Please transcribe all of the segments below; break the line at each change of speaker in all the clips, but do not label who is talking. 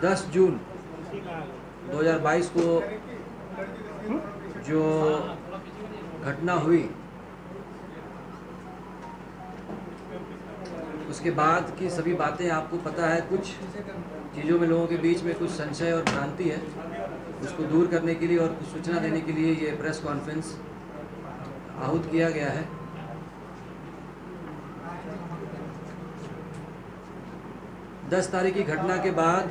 10 जून 2022 को जो घटना हुई उसके बाद की सभी बातें आपको पता है। कुछ चीज़ों में लोगों के बीच में कुछ संशय और भ्रांति है, उसको दूर करने के लिए और कुछ सूचना देने के लिए ये प्रेस कॉन्फ्रेंस आहूत किया गया है। दस तारीख की घटना के बाद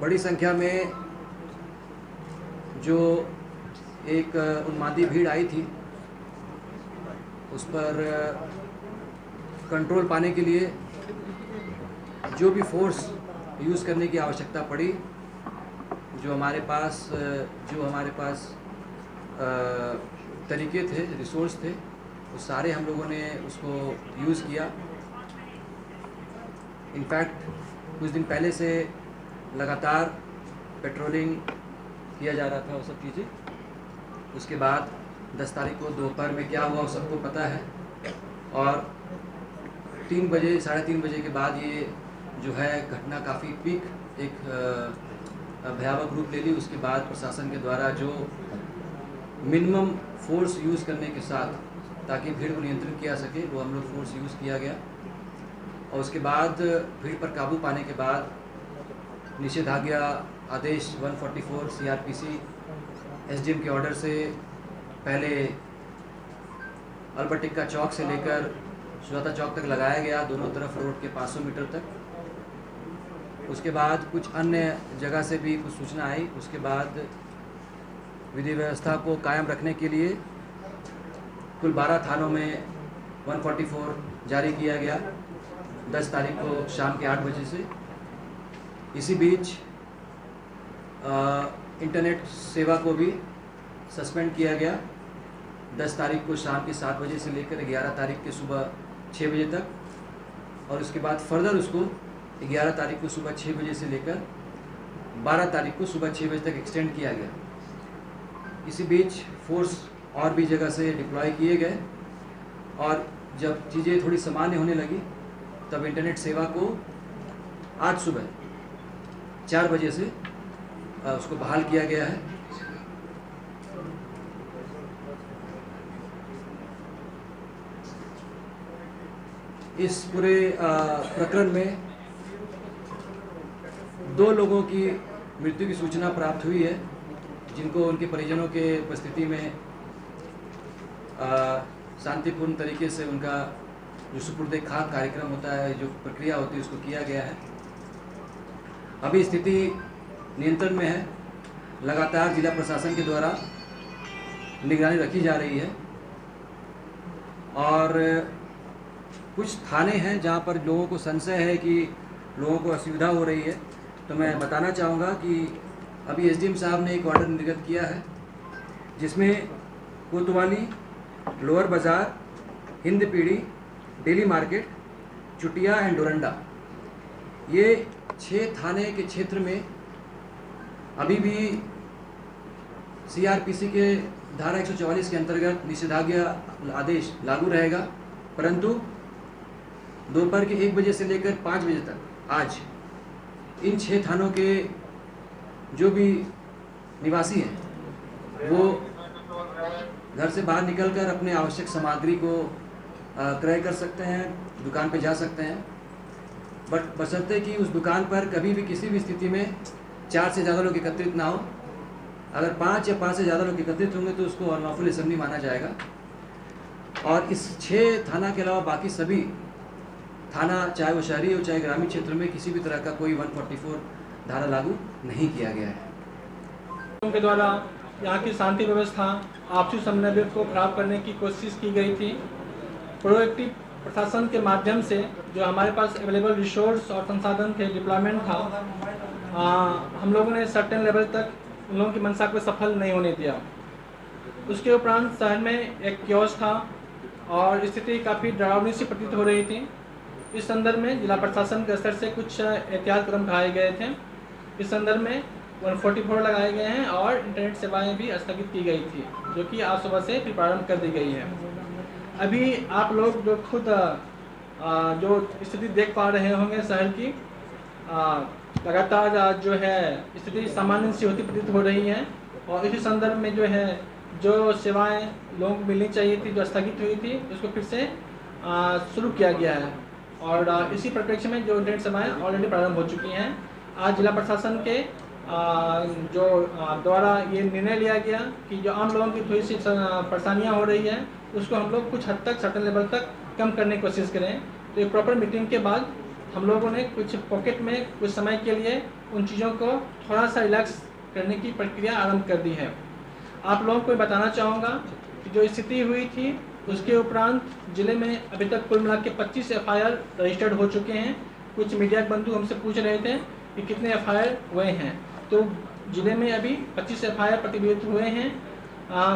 बड़ी संख्या में जो एक उन्मादी भीड़ आई थी उस पर कंट्रोल पाने के लिए जो भी फोर्स यूज़ करने की आवश्यकता पड़ी, जो हमारे पास तरीके थे, रिसोर्स थे, वो सारे हम लोगों ने उसको यूज़ किया। इनफैक्ट कुछ दिन पहले से लगातार पेट्रोलिंग किया जा रहा था, वो सब चीज़ें। उसके बाद 10 तारीख को दोपहर में क्या हुआ वो सबको पता है, और 3 बजे, साढ़े 3 बजे के बाद ये जो है घटना काफ़ी पीक एक भयावह रूप ले ली। उसके बाद प्रशासन के द्वारा जो मिनिमम फोर्स यूज़ करने के साथ ताकि भीड़ को नियंत्रित किया सके, वो हम लोग फोर्स यूज़ किया गया। और उसके बाद भीड़ पर काबू पाने के बाद निषेधाज्ञा आदेश 144 CRPC SDM के ऑर्डर से पहले अल्बर्ट एक्का चौक से लेकर सुजाता चौक तक लगाया गया, दोनों तरफ रोड के 500 मीटर तक। उसके बाद कुछ अन्य जगह से भी कुछ सूचना आई। उसके बाद विधि व्यवस्था को कायम रखने के लिए कुल 12 थानों में 144 जारी किया गया 10 तारीख को शाम के 8 बजे से। इसी बीच इंटरनेट सेवा को भी सस्पेंड किया गया 10 तारीख को शाम के 7 बजे से लेकर 11 तारीख के सुबह 6 बजे तक, और उसके बाद फर्दर उसको 11 तारीख को सुबह 6 बजे से लेकर 12 तारीख को सुबह 6 बजे तक एक्सटेंड किया गया। इसी बीच फोर्स और भी जगह से डिप्लॉय किए गए, और जब चीज़ें थोड़ी सामान्य होने लगी तब इंटरनेट सेवा को आज सुबह 4 बजे से उसको बहाल किया गया है। इस पूरे प्रकरण में 2 लोगों की मृत्यु की सूचना प्राप्त हुई है, जिनको उनके परिजनों के उपस्थिति में शांतिपूर्ण तरीके से उनका जो सुपुर्दे खाक कार्यक्रम होता है, जो प्रक्रिया होती है, उसको किया गया है। अभी स्थिति नियंत्रण में है। लगातार जिला प्रशासन के द्वारा निगरानी रखी जा रही है, और कुछ थाने हैं जहां पर लोगों को संशय है कि लोगों को असुविधा हो रही है। तो मैं बताना चाहूँगा कि अभी SDM साहब ने एक ऑर्डर निर्गत किया है, जिसमें कोतवाली, लोअर बाज़ार, हिंद पीढ़ी, daily market, Chutia and Doranda, ये 6 थाने के क्षेत्र में अभी भी CRPC के धारा 144 के अंतर्गत निषेधाज्ञा आदेश लागू रहेगा, परंतु दोपहर के 1 बजे से लेकर 5 बजे तक आज इन 6 थानों के जो भी निवासी हैं वो घर से बाहर निकलकर अपने आवश्यक सामग्री को क्रय कर सकते हैं, दुकान पे जा सकते हैं, बट बशर्ते कि उस दुकान पर कभी भी किसी भी स्थिति में 4 से ज़्यादा लोग एकत्रित ना हो। अगर 5 या 5 से ज़्यादा लोग एकत्रित होंगे तो उसको अनलॉफुल असेंबली माना जाएगा। और इस 6 थाना के अलावा बाकी सभी थाना, चाहे वो शहरी हो चाहे ग्रामीण क्षेत्र में, किसी भी तरह का कोई 144 धारा लागू नहीं किया गया है।
उनके द्वारा यहाँ की शांति व्यवस्था, आपसी समन्वय को खराब करने की कोशिश की गई थी। प्रोएक्टिव प्रशासन के माध्यम से जो हमारे पास अवेलेबल रिसोर्स और संसाधन थे, डिप्लॉयमेंट था, हम लोगों ने सर्टेन लेवल तक उन लोगों की मंशा को सफल नहीं होने दिया। उसके उपरांत शहर में एक क्योस था और स्थिति काफ़ी डरावनी सी प्रतीत हो रही थी। इस संदर्भ में जिला प्रशासन के स्तर से कुछ एहतियात कदम उठाए गए थे। इस संदर्भ में 144 लगाए गए हैं और इंटरनेट सेवाएं भी स्थगित की गई थी, जो कि आज सुबह से फिर प्रारंभ कर दी गई है। अभी आप लोग जो खुद जो स्थिति देख पा रहे होंगे शहर की, लगातार जो है स्थिति सामान्य सी होती प्रतीत हो रही है और इसी संदर्भ में जो है जो सेवाएं लोगों को मिलनी चाहिए थी, जो स्थगित हुई थी, उसको फिर से शुरू किया गया है और इसी परिप्रेक्ष्य में जो इंटरनेट सेवाएं ऑलरेडी प्रारंभ हो चुकी हैं। आज जिला प्रशासन के जो द्वारा ये निर्णय लिया गया कि जो आम लोगों की थोड़ी सी परेशानियाँ हो रही है उसको हम लोग कुछ हद तक सर्टेन लेवल तक कम करने की कोशिश करें। तो एक प्रॉपर मीटिंग के बाद हम लोगों ने कुछ पॉकेट में कुछ समय के लिए उन चीज़ों को थोड़ा सा रिलैक्स करने की प्रक्रिया आरंभ कर दी है। आप लोगों को बताना चाहूँगा कि जो स्थिति हुई थी उसके उपरांत जिले में अभी तक कुल मिला के 25 FIR रजिस्टर्ड हो चुके हैं। कुछ मीडिया बंधु हमसे पूछ रहे थे कि कितने FIR हुए हैं, तो जिले में अभी 25 FIR प्रतिबंधित हुए हैं।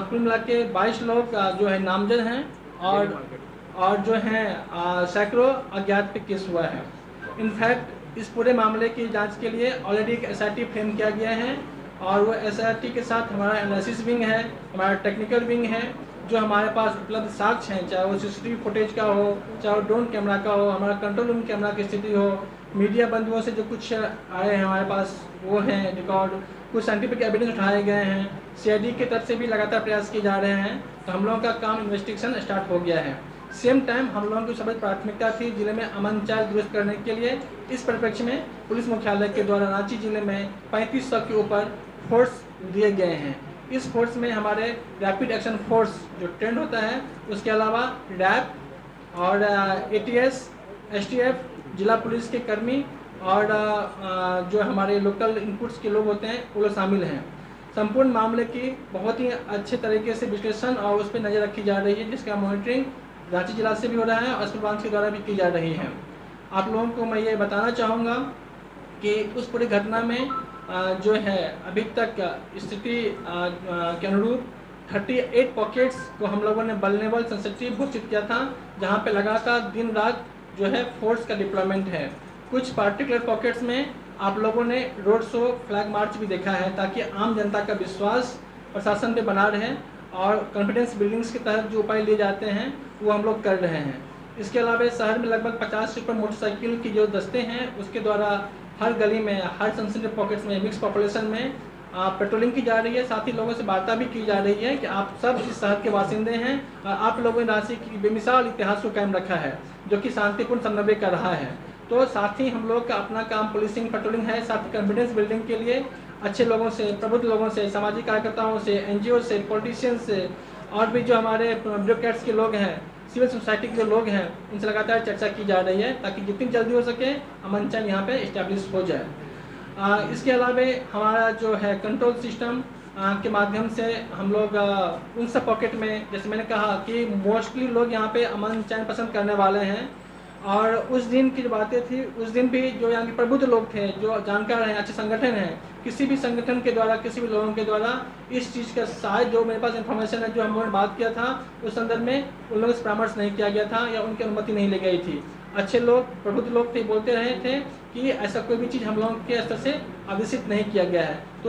कुल मिला के 22 लोग जो है नामजद हैं और जो हैं सैकड़ों अज्ञात पे केस हुआ है। इनफैक्ट इस पूरे मामले की जांच के लिए ऑलरेडी एक SIT फ्रेम किया गया है और वो SIT के साथ हमारा एनालिसिस विंग है, हमारा टेक्निकल विंग है, जो हमारे पास उपलब्ध साक्ष्य हैं, चाहे वो CCTV फुटेज का हो, चाहे वो ड्रोन कैमरा का हो, हमारा कंट्रोल रूम कैमरा की स्थिति हो, मीडिया बंधुओं से जो कुछ आए हैं हमारे पास वो हैं रिकॉर्ड, कुछ साइंटिफिक एविडेंस उठाए गए हैं, CID की तरफ से भी लगातार प्रयास किए जा रहे हैं। तो हम लोगों का काम इन्वेस्टिगेशन स्टार्ट हो गया है। सेम टाइम हम लोगों की सबसे प्राथमिकता थी जिले में अमन चाल दुरुस्त करने के लिए। इस परिप्रेक्ष्य में पुलिस मुख्यालय के द्वारा रांची जिले में 3500 के ऊपर फोर्स दिए गए हैं। इस फोर्स में हमारे रैपिड एक्शन फोर्स जो ट्रेंड होता है, उसके अलावा रैप और ATS, STF, जिला पुलिस के कर्मी और जो हमारे लोकल इनपुट्स के लोग होते हैं वो लोग शामिल हैं। संपूर्ण मामले की बहुत ही अच्छे तरीके से विश्लेषण और उस पर नज़र रखी जा रही है, जिसका मॉनिटरिंग रांची जिला से भी हो रहा है और ब्रांच के द्वारा भी की जा रही है। आप लोगों को मैं ये बताना चाहूँगा कि उस पूरी घटना में जो है अभी तक स्थिति के अनुरूप 38 पॉकेट्स को हम लोगों ने वल्नरेबल सेंसिटिव घोषित किया था, जहाँ पे लगातार दिन रात जो है फोर्स का डिप्लॉयमेंट है। कुछ पार्टिकुलर पॉकेट्स में आप लोगों ने रोड शो, फ्लैग मार्च भी देखा है, ताकि आम जनता का विश्वास प्रशासन पे बना रहे और कॉन्फिडेंस बिल्डिंग्स के तहत जो उपाय लिए जाते हैं वो हम लोग कर रहे हैं। इसके अलावा शहर में लगभग 50 से ऊपर मोटरसाइकिल की जो दस्ते हैं उसके द्वारा हर गली में, हर सेंसिटिव पॉकेट्स में, मिक्स पॉपुलेशन में पेट्रोलिंग की जा रही है। साथ ही लोगों से वार्ता भी की जा रही है कि आप सब इस शहर के बासिंदे हैं और आप लोगों ने रांची की बेमिसाल इतिहास को कायम रखा है, जो कि शांतिपूर्ण समन्वय कर रहा है। तो साथ ही हम लोग का अपना काम पुलिसिंग, पेट्रोलिंग है। साथ ही कॉन्फिडेंस बिल्डिंग के लिए अच्छे लोगों से, प्रबुद्ध लोगों से, सामाजिक कार्यकर्ताओं से, NGO से, पॉलिटिशियंस से और भी जो हमारे ब्यूरोक्रेट्स के लोग हैं, सिविल सोसाइटी के जो लोग हैं, उनसे लगातार चर्चा की जा रही है ताकि जितनी जल्दी हो सके अमन चैन यहाँ पे इस्टेब्लिश हो जाए। इसके अलावा हमारा जो है कंट्रोल सिस्टम के माध्यम से हम लोग उन सब पॉकेट में, जैसे मैंने कहा कि मोस्टली लोग यहाँ पे अमन चैन पसंद करने वाले हैं और उस दिन की जो बातें थी, उस दिन भी जो यहाँ के प्रबुद्ध लोग थे, जो जानकार हैं, अच्छे संगठन हैं, किसी भी संगठन के द्वारा, किसी भी लोगों के द्वारा इस चीज़ का शायद जो मेरे पास इन्फॉर्मेशन है, जो हम लोगों ने बात किया था, उस संदर्भ में उन लोगों से परामर्श नहीं किया गया था या उनकी अनुमति नहीं ली गई थी। अच्छे लोग, प्रबुद्ध लोग थे, बोलते रहे थे कि ऐसा कोई भी चीज़ हम लोगों के स्तर से आदेशित नहीं किया गया है। तो